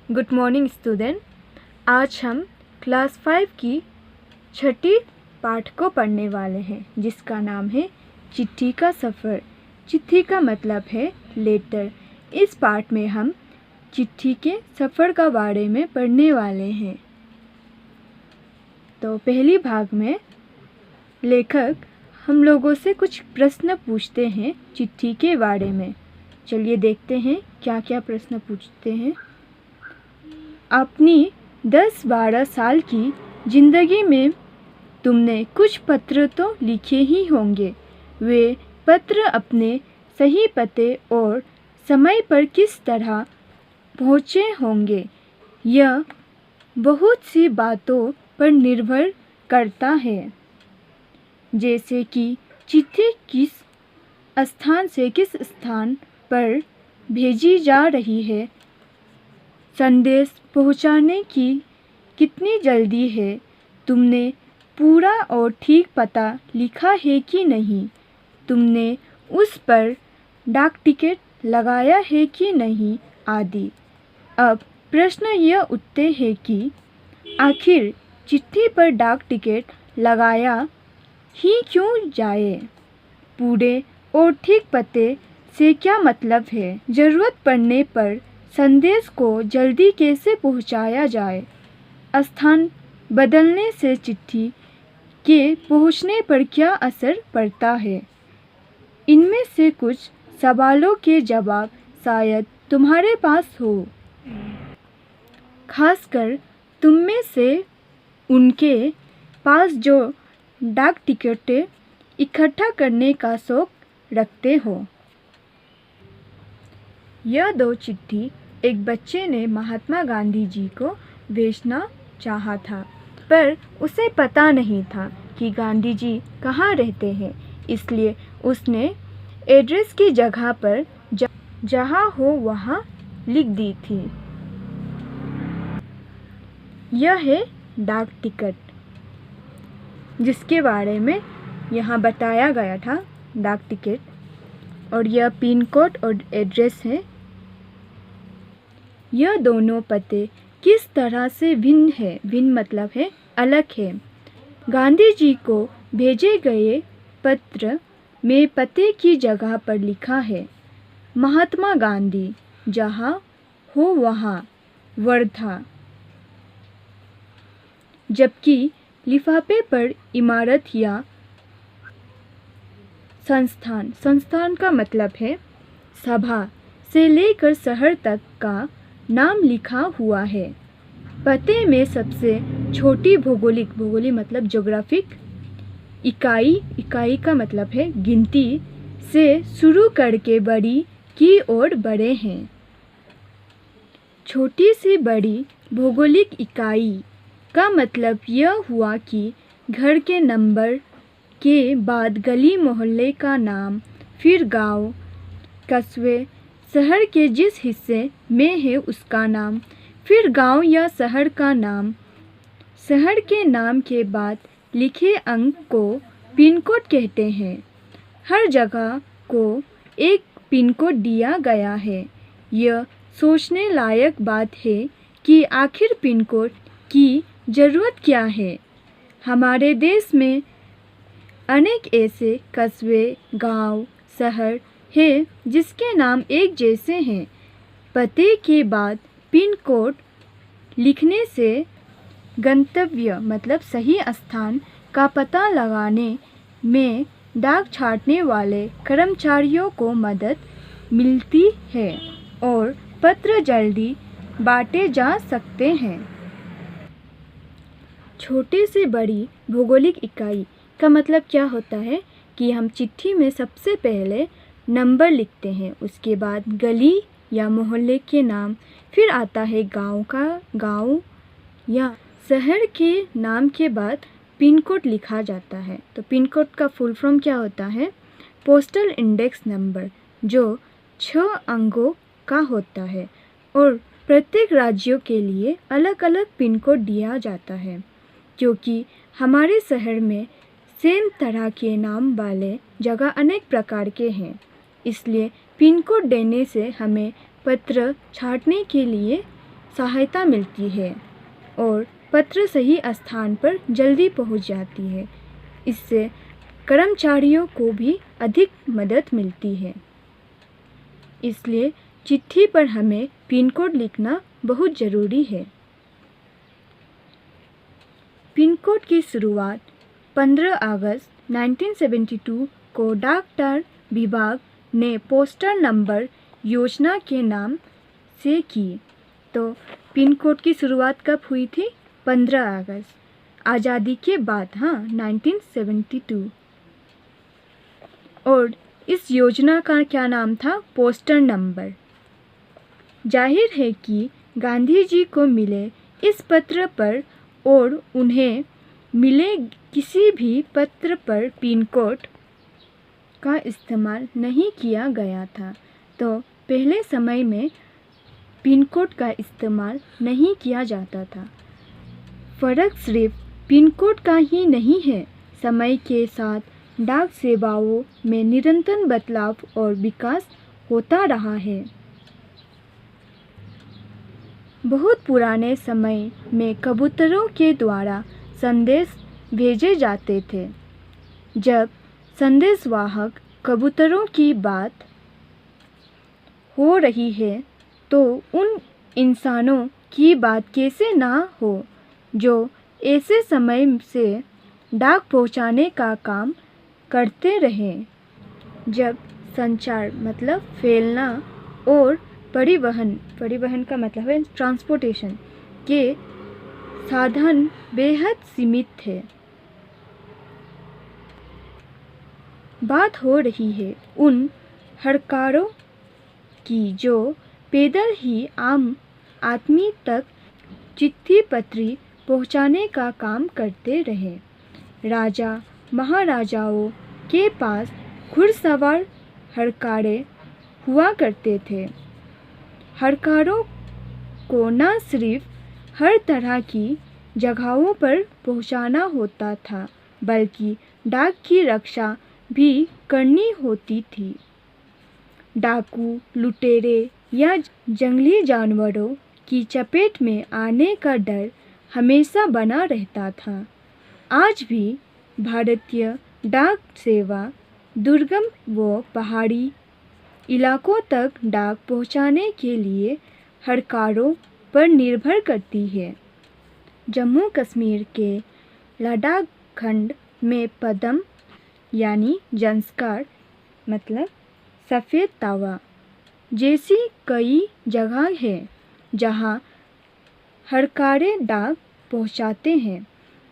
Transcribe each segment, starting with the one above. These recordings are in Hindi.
Good morning student. आज हम क्लास 5 की छठी पाठ को पढ़ने वाले हैं, जिसका नाम है चिट्ठी का सफ़र। चिट्ठी का मतलब है लेटर। इस पाठ में हम चिट्ठी के सफ़र का बारे में पढ़ने वाले हैं। तो पहली भाग में लेखक हम लोगों से कुछ प्रश्न पूछते हैं चिट्ठी के बारे में। चलिए देखते हैं क्या क्या प्रश्न पूछते हैं। अपनी 10-12 साल की ज़िंदगी में तुमने कुछ पत्र तो लिखे ही होंगे। वे पत्र अपने सही पते और समय पर किस तरह पहुँचे होंगे, यह बहुत सी बातों पर निर्भर करता है, जैसे कि चिट्ठी किस स्थान से किस स्थान पर भेजी जा रही है, संदेश पहुंचाने की कितनी जल्दी है, तुमने पूरा और ठीक पता लिखा है कि नहीं, तुमने उस पर डाक टिकट लगाया है कि नहीं आदि। अब प्रश्न यह उठते हैं कि आखिर चिट्ठी पर डाक टिकट लगाया ही क्यों जाए? पूरे और ठीक पते से क्या मतलब है? ज़रूरत पड़ने पर संदेश को जल्दी कैसे पहुंचाया जाए? स्थान बदलने से चिट्ठी के पहुंचने पर क्या असर पड़ता है? इनमें से कुछ सवालों के जवाब शायद तुम्हारे पास हो, खासकर तुम में से उनके पास जो डाक टिकटें इकट्ठा करने का शौक रखते हो। यह 2 चिट्ठी एक बच्चे ने महात्मा गांधी जी को भेजना चाहा था, पर उसे पता नहीं था कि गांधी जी कहाँ रहते हैं, इसलिए उसने एड्रेस की जगह पर जहाँ हो वहाँ लिख दी थी। यह है डाक टिकट, जिसके बारे में यहाँ बताया गया था, डाक टिकट, और यह पिन कोड और एड्रेस है। यह दोनों पते किस तरह से भिन्न है? भिन्न मतलब है अलग है। गांधी जी को भेजे गए पत्र में पते की जगह पर लिखा है महात्मा गांधी, जहाँ हो वहाँ, वर्धा, जबकि लिफाफे पर इमारत या संस्थान का मतलब है सभा से लेकर शहर तक का नाम लिखा हुआ है। पते में सबसे छोटी भौगोलिक मतलब ज्योग्राफिक इकाई का मतलब है गिनती से शुरू करके बड़ी की ओर बढ़े हैं। छोटी से बड़ी भौगोलिक इकाई का मतलब यह हुआ कि घर के नंबर के बाद गली मोहल्ले का नाम, फिर गांव, कस्बे, शहर के जिस हिस्से में है उसका नाम, फिर गांव या शहर का नाम। शहर के नाम के बाद लिखे अंक को पिन कोड कहते हैं। हर जगह को एक पिन कोड दिया गया है। यह सोचने लायक बात है कि आखिर पिन कोड की ज़रूरत क्या है। हमारे देश में अनेक ऐसे कस्बे, गांव, शहर है जिसके नाम एक जैसे हैं। पते के बाद पिन कोड लिखने से गंतव्य मतलब सही स्थान का पता लगाने में डाक छाँटने वाले कर्मचारियों को मदद मिलती है और पत्र जल्दी बांटे जा सकते हैं। छोटे से बड़ी भौगोलिक इकाई का मतलब क्या होता है कि हम चिट्ठी में सबसे पहले नंबर लिखते हैं, उसके बाद गली या मोहल्ले के नाम, फिर आता है गांव या शहर के नाम के बाद पिन कोड लिखा जाता है। तो पिन कोड का फुल फॉर्म क्या होता है? पोस्टल इंडेक्स नंबर, जो 6 अंकों का होता है और प्रत्येक राज्यों के लिए अलग अलग पिन कोड दिया जाता है। क्योंकि हमारे शहर में सेम तरह के नाम वाले जगह अनेक प्रकार के हैं, इसलिए पिन कोड देने से हमें पत्र छाँटने के लिए सहायता मिलती है और पत्र सही स्थान पर जल्दी पहुंच जाती है। इससे कर्मचारियों को भी अधिक मदद मिलती है। इसलिए चिट्ठी पर हमें पिन कोड लिखना बहुत ज़रूरी है। पिन कोड की शुरुआत 15 अगस्त 1972 को डाक विभाग ने पोस्टल नंबर योजना के नाम से की। तो पिन कोड की शुरुआत कब हुई थी? 15 अगस्त आज़ादी के बाद, 1972। और इस योजना का क्या नाम था? Postal number. जाहिर है कि गांधी जी को मिले इस पत्र पर और उन्हें मिले किसी भी पत्र पर पिन कोड का इस्तेमाल नहीं किया गया था। तो पहले समय में पिन कोड का इस्तेमाल नहीं किया जाता था। फ़र्क सिर्फ पिन कोड का ही नहीं है, समय के साथ डाक सेवाओं में निरंतर बदलाव और विकास होता रहा है। बहुत पुराने समय में कबूतरों के द्वारा संदेश भेजे जाते थे। जब संदेशवाहक कबूतरों की बात हो रही है तो उन इंसानों की बात कैसे ना हो जो ऐसे समय से डाक पहुंचाने का काम करते रहे, जब संचार मतलब फैलना और परिवहन का मतलब है ट्रांसपोर्टेशन के साधन बेहद सीमित थे। बात हो रही है उन हड़कारों की जो पैदल ही आम आदमी तक चिट्ठी पत्री पहुंचाने का काम करते रहे। राजा महाराजाओं के पास घुड़सवार हड़कारे हुआ करते थे। हड़कारों को न सिर्फ हर तरह की जगहों पर पहुंचाना होता था, बल्कि डाक की रक्षा भी करनी होती थी। डाकू, लुटेरे या जंगली जानवरों की चपेट में आने का डर हमेशा बना रहता था। आज भी भारतीय डाक सेवा दुर्गम व पहाड़ी इलाकों तक डाक पहुंचाने के लिए हड़कारों पर निर्भर करती है। जम्मू कश्मीर के लद्दाख खंड में पदम यानी जंस्कार मतलब सफ़ेद तावा जैसी कई जगह हैं जहां हड़कारे डाक पहुंचाते हैं।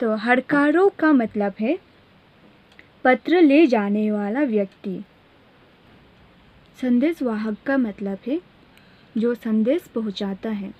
तो हड़कारों का मतलब है पत्र ले जाने वाला व्यक्ति। संदेशवाहक का मतलब है जो संदेश पहुंचाता है।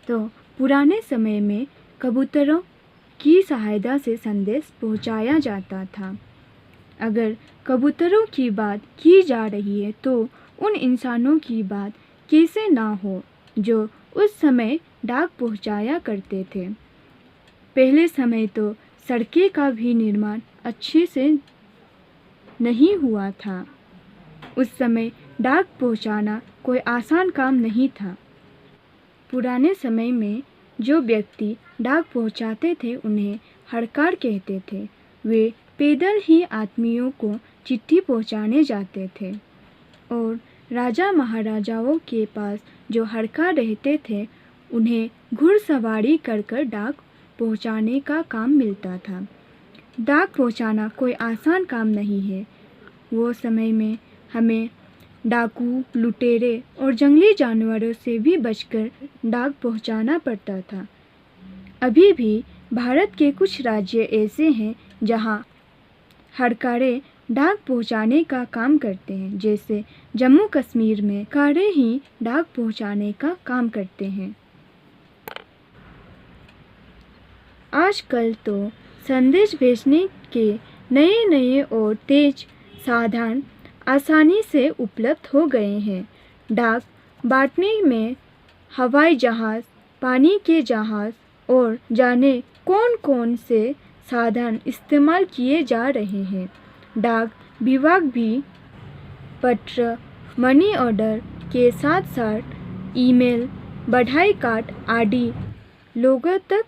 तो पुराने समय में कबूतरों की सहायता से संदेश पहुंचाया जाता था। अगर कबूतरों की बात की जा रही है तो उन इंसानों की बात कैसे ना हो जो उस समय डाक पहुंचाया करते थे। पहले समय तो सड़कें का भी निर्माण अच्छे से नहीं हुआ था। उस समय डाक पहुंचाना कोई आसान काम नहीं था। पुराने समय में जो व्यक्ति डाक पहुंचाते थे उन्हें हड़कार कहते थे। वे पैदल ही आदमियों को चिट्ठी पहुंचाने जाते थे और राजा महाराजाओं के पास जो हड़कार रहते थे उन्हें घुड़सवारी कर डाक पहुंचाने का काम मिलता था। डाक पहुंचाना कोई आसान काम नहीं है। वो समय में हमें डाकू, लुटेरे और जंगली जानवरों से भी बचकर डाक पहुंचाना पड़ता था। अभी भी भारत के कुछ राज्य ऐसे हैं जहां हड़कारे डाक पहुंचाने का काम करते हैं, जैसे जम्मू कश्मीर में कारे ही डाक पहुंचाने का काम करते हैं। आजकल तो संदेश भेजने के नए नए और तेज साधन आसानी से उपलब्ध हो गए हैं। डाक बांटने में हवाई जहाज़, पानी के जहाज़ और जाने कौन कौन से साधन इस्तेमाल किए जा रहे हैं। डाक विभाग भी पत्र, मनी ऑर्डर के साथ साथ ईमेल, बढ़ई काट आदि लोगों तक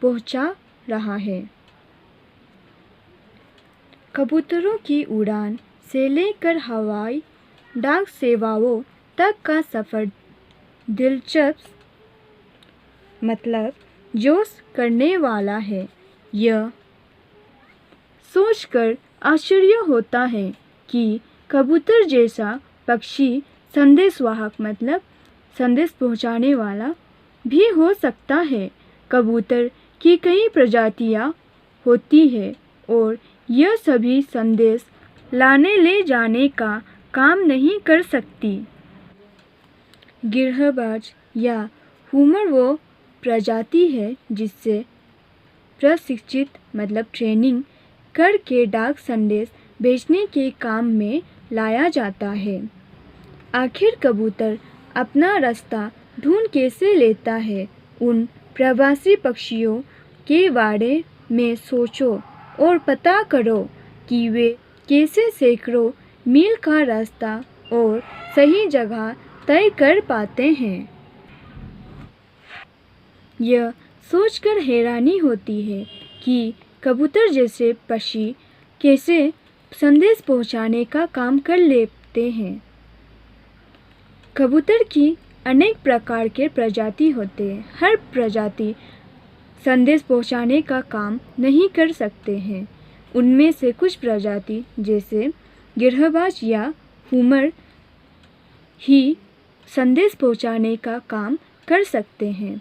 पहुंचा रहा है। कबूतरों की उड़ान से लेकर हवाई डाक सेवाओं तक का सफ़र दिलचस्प मतलब जोश करने वाला है। यह सोचकर आश्चर्य होता है कि कबूतर जैसा पक्षी संदेशवाहक मतलब संदेश पहुंचाने वाला भी हो सकता है। कबूतर की कई प्रजातियां होती है और यह सभी संदेश लाने ले जाने का काम नहीं कर सकती। गिरहबाज या हुमर वो प्रजाति है जिससे प्रशिक्षित मतलब ट्रेनिंग करके डाक संदेश भेजने के काम में लाया जाता है। आखिर कबूतर अपना रास्ता ढूंढ कैसे लेता है? उन प्रवासी पक्षियों के बारे में सोचो और पता करो कि वे कैसे सैकड़ों मील का रास्ता और सही जगह तय कर पाते हैं। यह सोचकर हैरानी होती है कि कबूतर जैसे पक्षी कैसे संदेश पहुंचाने का काम कर लेते हैं। कबूतर की अनेक प्रकार के प्रजाति होते हैं। हर प्रजाति संदेश पहुंचाने का काम नहीं कर सकते हैं। उनमें से कुछ प्रजाति जैसे गिरहबाज या हुमर ही संदेश पहुंचाने का काम कर सकते हैं।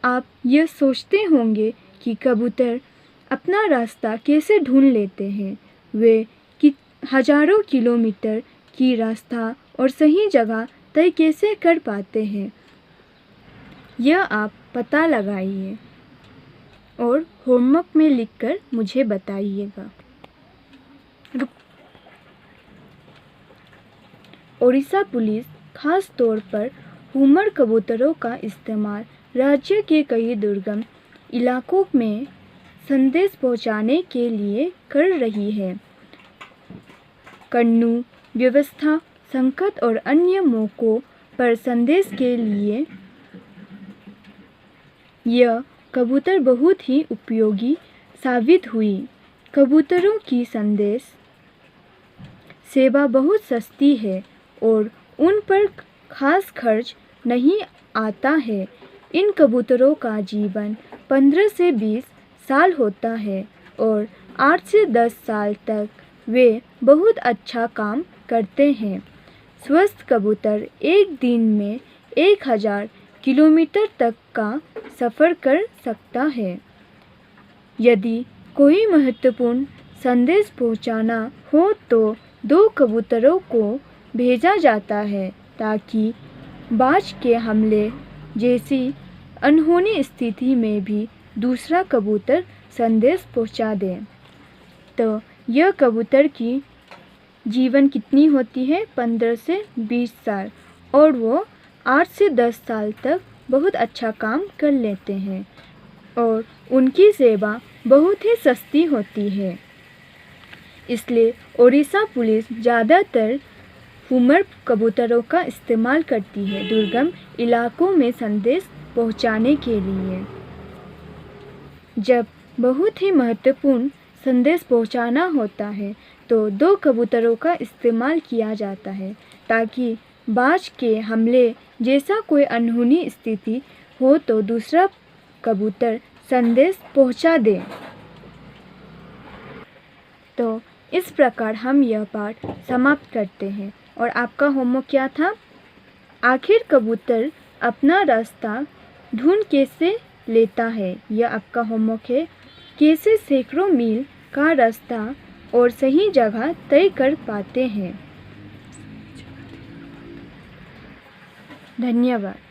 आप यह सोचते होंगे कि कबूतर अपना रास्ता कैसे ढूंढ लेते हैं। वे हजारों किलोमीटर की रास्ता और सही जगह तय कैसे कर पाते हैं, यह आप पता लगाइए और होमवर्क में लिखकर मुझे बताइएगा। ओडिशा पुलिस खास तौर पर हुमर कबूतरों का इस्तेमाल राज्य के कई दुर्गम इलाकों में संदेश पहुंचाने के लिए कर रही है। कानून व्यवस्था, संकट और अन्य मौकों पर संदेश के लिए यह कबूतर बहुत ही उपयोगी साबित हुई। कबूतरों की संदेश सेवा बहुत सस्ती है और उन पर खास खर्च नहीं आता है। इन कबूतरों का जीवन 15 से 20 साल होता है और 8 से 10 साल तक वे बहुत अच्छा काम करते हैं। स्वस्थ कबूतर एक दिन में 1000 किलोमीटर तक का सफ़र कर सकता है। यदि कोई महत्वपूर्ण संदेश पहुंचाना हो तो 2 कबूतरों को भेजा जाता है ताकि बाज के हमले जैसी अनहोनी स्थिति में भी दूसरा कबूतर संदेश पहुंचा दे। तो यह कबूतर की जीवन कितनी होती है? 15 से 20 साल और वो 8 से 10 साल तक बहुत अच्छा काम कर लेते हैं और उनकी सेवा बहुत ही सस्ती होती है। इसलिए ओडिशा पुलिस ज़्यादातर हुमर कबूतरों का इस्तेमाल करती है दुर्गम इलाकों में संदेश पहुंचाने के लिए। जब बहुत ही महत्वपूर्ण संदेश पहुंचाना होता है तो 2 कबूतरों का इस्तेमाल किया जाता है ताकि बाज के हमले जैसा कोई अनहोनी स्थिति हो तो दूसरा कबूतर संदेश पहुंचा दे। तो इस प्रकार हम यह पाठ समाप्त करते हैं। और आपका होमवर्क क्या था? आखिर कबूतर अपना रास्ता ढूंढ कैसे लेता है, यह आपका होमवर्क है। कैसे सैकड़ों मील का रास्ता और सही जगह तय कर पाते हैं। धन्यवाद।